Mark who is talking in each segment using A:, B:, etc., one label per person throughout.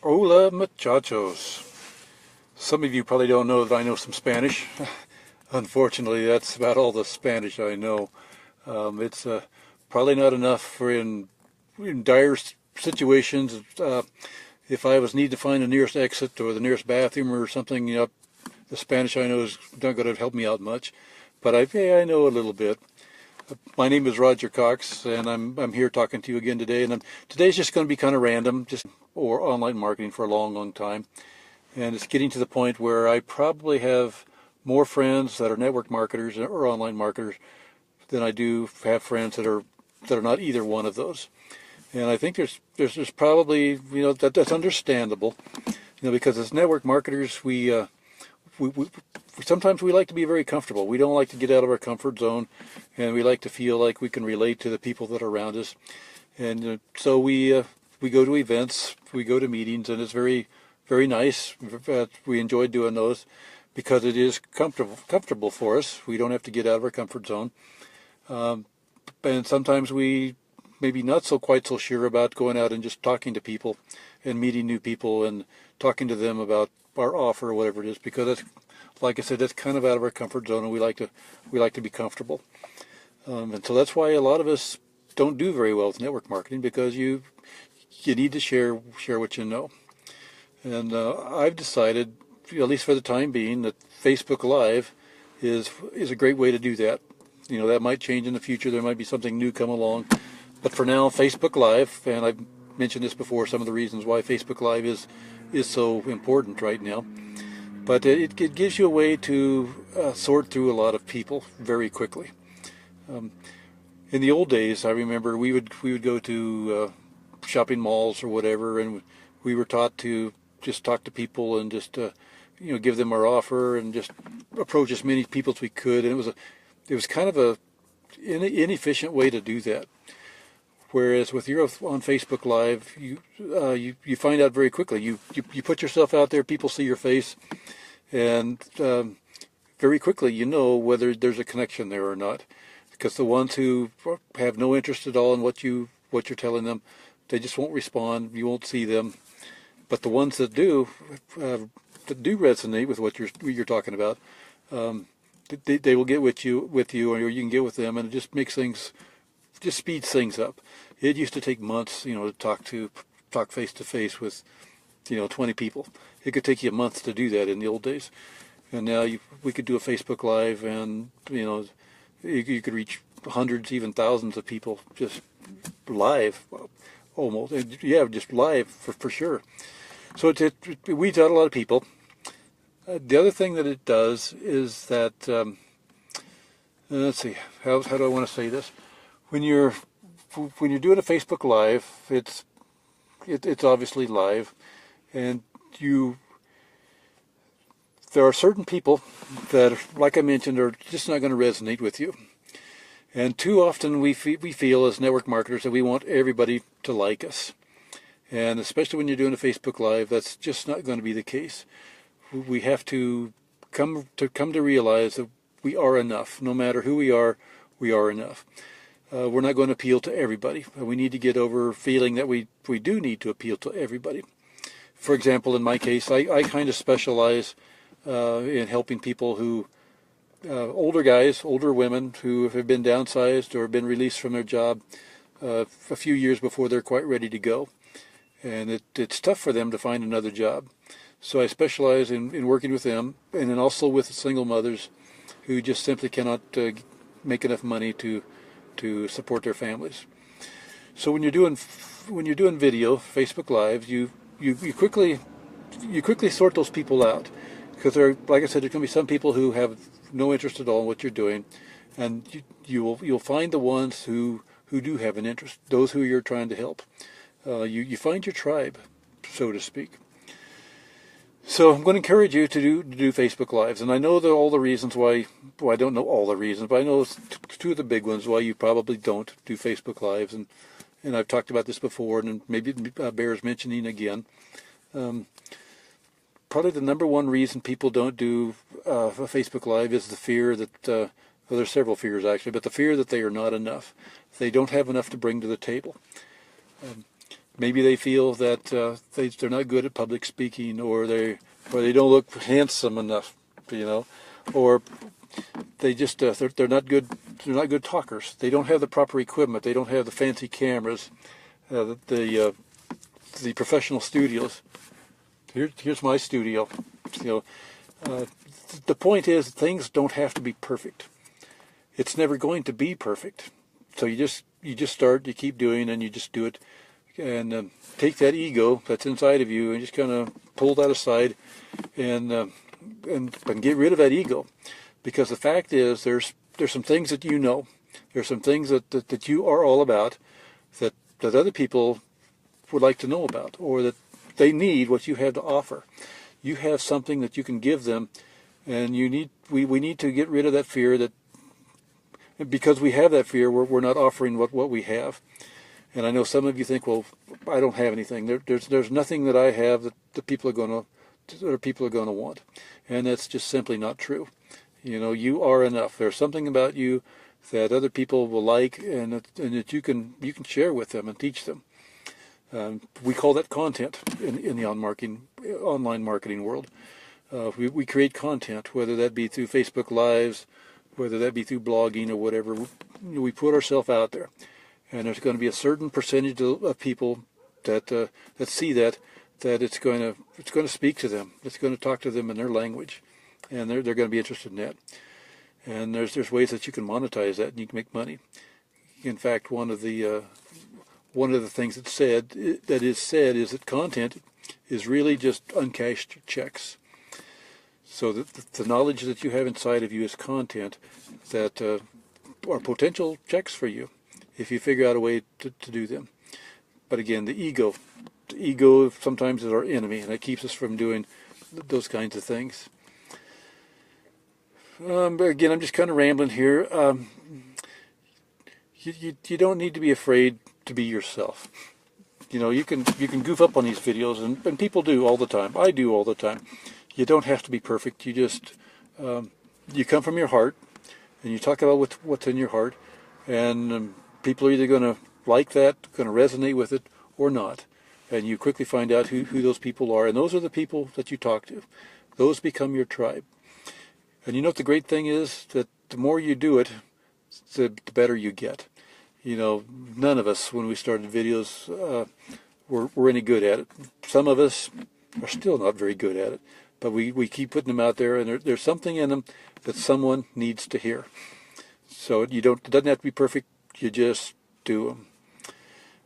A: Hola muchachos. Some of you probably don't know that I know some Spanish. Unfortunately, that's about all the Spanish I know. It's probably not enough for in dire situations. If I was need to find the nearest exit or the nearest bathroom or something, the Spanish I know is not going to help me out much. But I know a little bit. My name is Roger Cox, and I'm here talking to you again today. And today's just going to be kind of random, just or online marketing for a long, long time. And it's getting to the point where I probably have more friends that are network marketers or online marketers than I do have friends that are not either one of those. And I think there's probably that's understandable, because as network marketers we sometimes we like to be very comfortable. We don't like to get out of our comfort zone, and we like to feel like we can relate to the people that are around us. And so we go to events, we go to meetings, and it's very very nice. We enjoy doing those because it is comfortable for us. We don't have to get out of our comfort zone. And sometimes we maybe not so quite so sure about going out and just talking to people and meeting new people and talking to them about our offer or whatever it is, because that's, like I said, that's kind of out of our comfort zone, and we like to be comfortable. And so that's why a lot of us don't do very well with network marketing, because you need to share what you know. And I've decided, at least for the time being, that Facebook Live is a great way to do that. That might change in the future. There might be something new come along. But for now, Facebook Live, and I've mentioned this before, some of the reasons why Facebook Live is so important right now. But it gives you a way to sort through a lot of people very quickly. In the old days, I remember we would go to shopping malls or whatever, and we were taught to just talk to people and just give them our offer and just approach as many people as we could. And it was kind of a inefficient way to do that. Whereas with your on Facebook Live, you find out very quickly. You put yourself out there, people see your face, and very quickly you know whether there's a connection there or not. Because the ones who have no interest at all in what you're telling them, they just won't respond. You won't see them. But the ones that do resonate with what you're talking about, they will get with you, or you can get with them, and it just makes things, just speeds things up. It used to take months, to talk face to face with, 20 people. It could take you a month to do that in the old days, and now we could do a Facebook Live, and you could reach hundreds, even thousands of people just live, almost. Yeah, just live for sure. So it weeds out a lot of people. The other thing that it does is that, let's see, how do I want to say this? When you're doing a Facebook Live, it's obviously live, and there are certain people that, like I mentioned, are just not going to resonate with you. And too often we feel as network marketers that we want everybody to like us. And especially when you're doing a Facebook Live, that's just not going to be the case. We have to come to realize that we are enough. No matter who we are enough. We're not going to appeal to everybody. We need to get over feeling that we do need to appeal to everybody. For example, in my case, I kind of specialize in helping people who, older guys, older women who have been downsized or been released from their job a few years before they're quite ready to go. And it's tough for them to find another job. So I specialize in working with them, and then also with single mothers who just simply cannot make enough money to support their families. So when you're doing video, Facebook Live, you quickly sort those people out, because like I said, there's going to be some people who have no interest at all in what you're doing, and you'll find the ones who do have an interest, those who you're trying to help. You find your tribe, so to speak. So I'm going to encourage you to do Facebook Lives, and I know that all the reasons why. Well, I don't know all the reasons, but I know two of the big ones why you probably don't do Facebook Lives, and I've talked about this before, and maybe it bears mentioning again. Probably the number one reason people don't do a Facebook Live is the fear that. Well, there's several fears actually, but the fear that they are not enough. They don't have enough to bring to the table. maybe they feel that they're not good at public speaking, or they don't look handsome enough, or they just they're not good. They're not good talkers. They don't have the proper equipment. They don't have the fancy cameras, the professional studios. Here's my studio. The point is, things don't have to be perfect. It's never going to be perfect. So you just start. You keep doing, and you just do it, and take that ego that's inside of you, and just kind of pull that aside, and get rid of that ego. Because the fact is, there's some things that there's some things that you are all about, that other people would like to know about, or that they need what you have to offer. You have something that you can give them, and we need to get rid of that fear, that because we have that fear, we're not offering what we have. And I know some of you think, well, I don't have anything. There's nothing that I have that people are going to want, and that's just simply not true. You are enough. There's something about you that other people will like, and that you can share with them and teach them. We call that content in the online marketing world. We create content, whether that be through Facebook Lives, whether that be through blogging or whatever. We put ourselves out there, and there's going to be a certain percentage of people that see that it's going to speak to them. It's going to talk to them in their language, and they're going to be interested in that. And there's ways that you can monetize that, and you can make money. In fact, one of the things that's said is that content is really just uncashed checks. So the knowledge that you have inside of you is content that are potential checks for you, if you figure out a way to do them. But again, the ego sometimes is our enemy, and it keeps us from doing those kinds of things. But again, I'm just kind of rambling here. You don't need to be afraid to be yourself. You can goof up on these videos, and people do all the time. I do all the time. You don't have to be perfect. You just you come from your heart, and you talk about what's in your heart, and people are either going to like that, going to resonate with it, or not. And you quickly find out who those people are, and those are the people that you talk to. Those become your tribe. And you know what the great thing is? That the more you do it, the better you get. None of us, when we started videos, were any good at it. Some of us are still not very good at it, but we keep putting them out there, and there's something in them that someone needs to hear. So it doesn't have to be perfect. You just do them.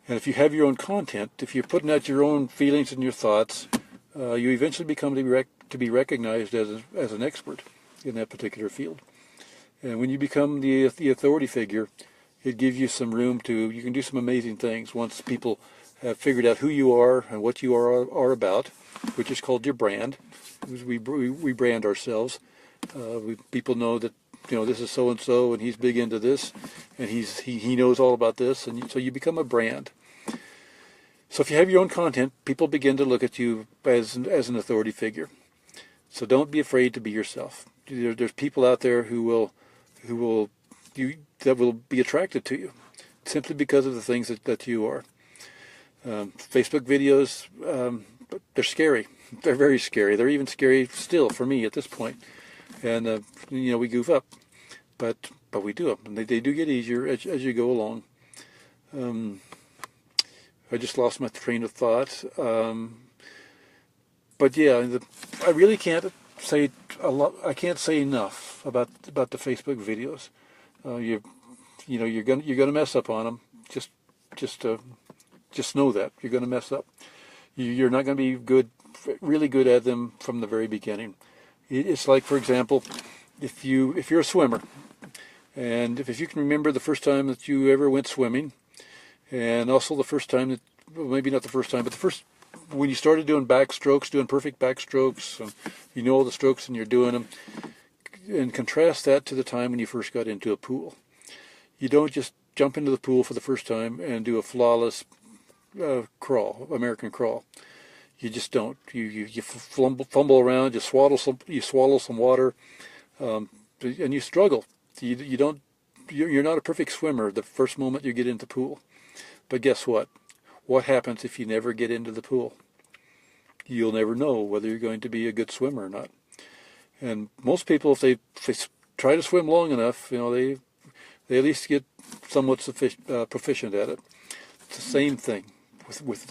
A: And if you have your own content, if you're putting out your own feelings and your thoughts, you eventually become to be recognized as an expert in that particular field. And when you become the authority figure, it gives you some room you can do some amazing things once people have figured out who you are and what you are about, which is called your brand. We brand ourselves. People know that this is so and so, and he's big into this, and he knows all about this, and so you become a brand. So if you have your own content, people begin to look at you as an authority figure. So don't be afraid to be yourself. There's people out there who will be attracted to you simply because of the things that you are. Facebook videos, they're scary. They're very scary. They're even scary still for me at this point. And we goof up, but we do them, and they do get easier as you go along. I just lost my train of thought. But yeah, I really can't say a lot. I can't say enough about the Facebook videos. You're gonna mess up on them. Just know that you're gonna mess up. You're not gonna be really good at them from the very beginning. It's like, for example, if you're a swimmer, and if you can remember the first time that you ever went swimming, and also the first time maybe not the first time, but when you started doing backstrokes, doing perfect backstrokes, all the strokes and you're doing them, and contrast that to the time when you first got into a pool. You don't just jump into the pool for the first time and do a flawless American crawl. You just don't. You fumble around. You swallow some water, and you struggle. You're not a perfect swimmer the first moment you get into the pool. But guess what? what happens if you never get into the pool? You'll never know whether you're going to be a good swimmer or not. And most people, if they try to swim long enough, they at least get somewhat proficient at it. It's the same thing with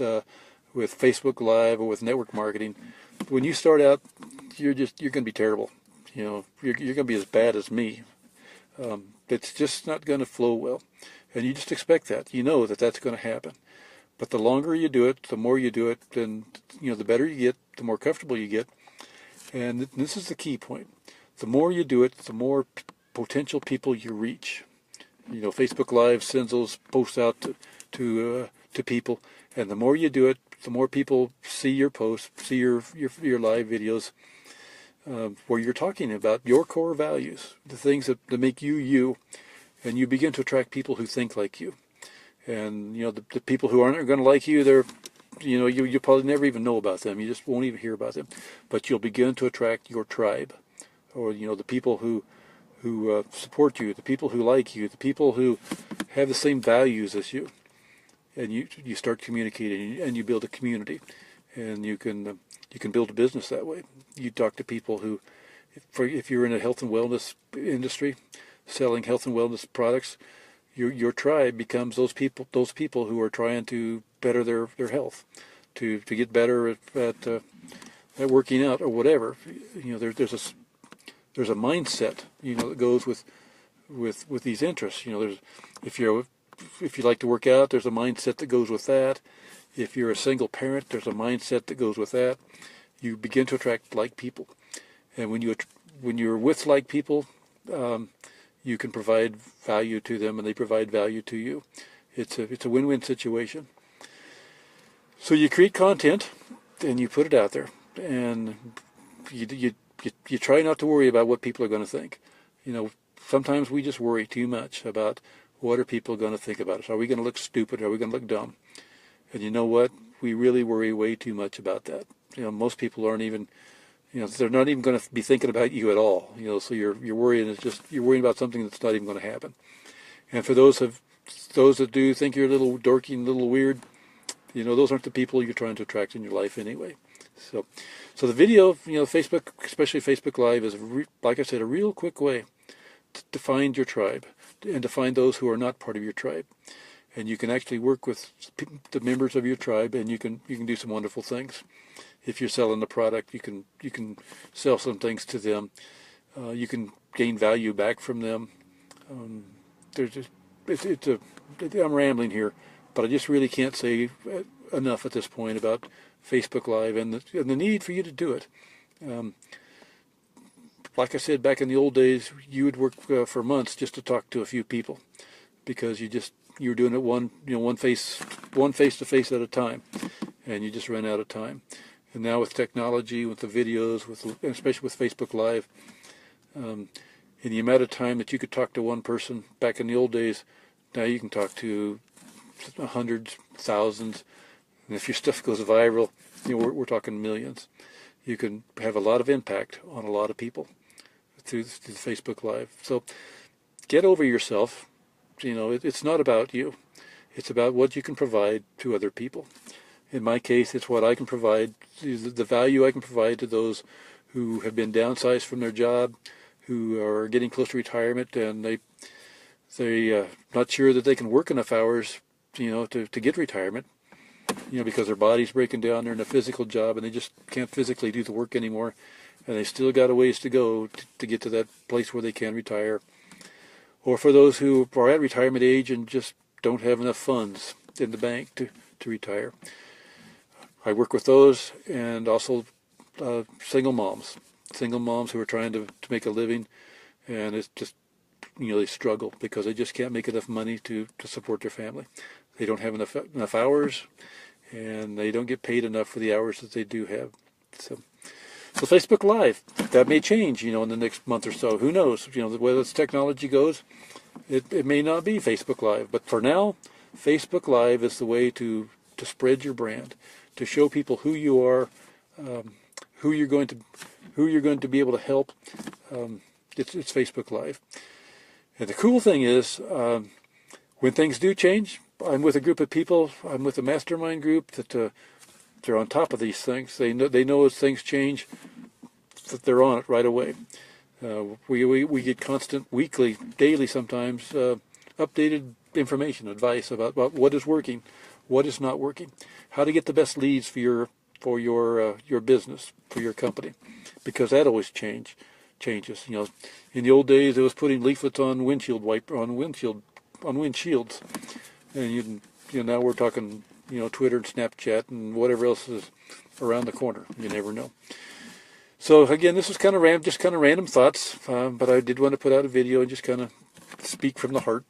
A: Facebook Live or with network marketing. When you start out, you're going to be terrible. You're going to be as bad as me. It's just not going to flow well, and you just expect that. You know that that's going to happen. But the longer you do it, the more you do it, and the better you get, the more comfortable you get. And this is the key point. The more you do it, the more potential people you reach. Facebook Live sends those posts out to people, and the more you do it, the more people see your posts, see your live videos, where you're talking about your core values, the things that make you you, and you begin to attract people who think like you. And the people who aren't going to like you, you'll probably never even know about them. You just won't even hear about them. But you'll begin to attract your tribe, or the people who support you, the people who like you, the people who have the same values as you. And you start communicating, and you build a community, and you can build a business that way. You talk to people who, if you're in a health and wellness industry, selling health and wellness products, your tribe becomes those people who are trying to better their health, to get better at working out or whatever. There's a mindset that goes with these interests. If you like to work out, there's a mindset that goes with that. If you're a single parent, there's a mindset that goes with that. You begin to attract like people, and when you're with like people, you can provide value to them, and they provide value to you. It's a win-win situation. So you create content, and you put it out there, and you try not to worry about what people are going to think. Sometimes we just worry too much about what are people going to think about us. Are we going to look stupid? Are we going to look dumb? And you know what? We really worry way too much about that. Most people aren't even, they're not even going to be thinking about you at all. So you're worrying. You're worrying about something that's not even going to happen. And for those that do think you're a little dorky and a little weird, those aren't the people you're trying to attract in your life anyway. So the video, Facebook, especially Facebook Live, is like I said, a real quick way to find your tribe and to find those who are not part of your tribe. And you can actually work with the members of your tribe, and you can do some wonderful things. If you're selling a product, you can sell some things to them. You can gain value back from them. I'm rambling here, but I just really can't say enough at this point about Facebook Live and the need for you to do it. Like I said, back in the old days, you would work for months just to talk to a few people, because you were doing it one face to face at a time, and you just ran out of time. And now with technology, with the videos, especially with Facebook Live, in the amount of time that you could talk to one person back in the old days, now you can talk to hundreds, thousands, and if your stuff goes viral, we're talking millions. You can have a lot of impact on a lot of people through Facebook Live. So get over yourself. It's not about you. It's about what you can provide to other people. In my case, it's what I can provide, the value I can provide to those who have been downsized from their job, who are getting close to retirement, and they're not sure that they can work enough hours, to get retirement, because their body's breaking down. They're in a physical job, and they just can't physically do the work anymore, and they still got a ways to go to get to that place where they can retire. Or for those who are at retirement age and just don't have enough funds in the bank to retire. I work with those, and also single moms who are trying to make a living, and it's just, they struggle because they just can't make enough money to support their family. They don't have enough hours, and they don't get paid enough for the hours that they do have. So Facebook Live, that may change, in the next month or so. Who knows? The way this technology goes, it may not be Facebook Live. But for now, Facebook Live is the way to spread your brand, to show people who you are, who you're going to be able to help. It's Facebook Live. And the cool thing is, when things do change, I'm with a group of people. I'm with a mastermind group that they're on top of these things. They know as things change that they're on it right away. We get constant, weekly, daily sometimes, updated information, advice about what is working, what is not working, how to get the best leads for your business, for your company, because that always changes. You know, in the old days, it was putting leaflets on windshields, and now we're talking Twitter and Snapchat and whatever else is around the corner. You never know. So again, this is kind of random thoughts, but I did want to put out a video and just kind of speak from the heart.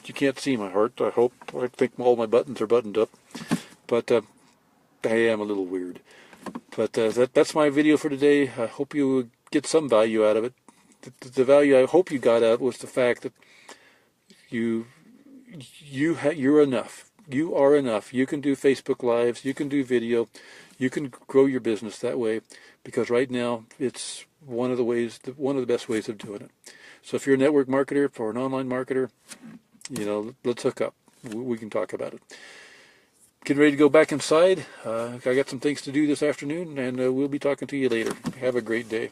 A: You can't see my heart, I hope. I think all my buttons are buttoned up, but I am a little weird. But that's my video for today. I hope you get some value out of it. The value I hope you got out was the fact that you're enough. You are enough. You can do Facebook Lives. You can do video. You can grow your business that way, because right now it's one of the best ways of doing it. So if you're a network marketer or an online marketer, let's hook up. We can talk about it. Getting ready to go back inside. I got some things to do this afternoon, and we'll be talking to you later. Have a great day.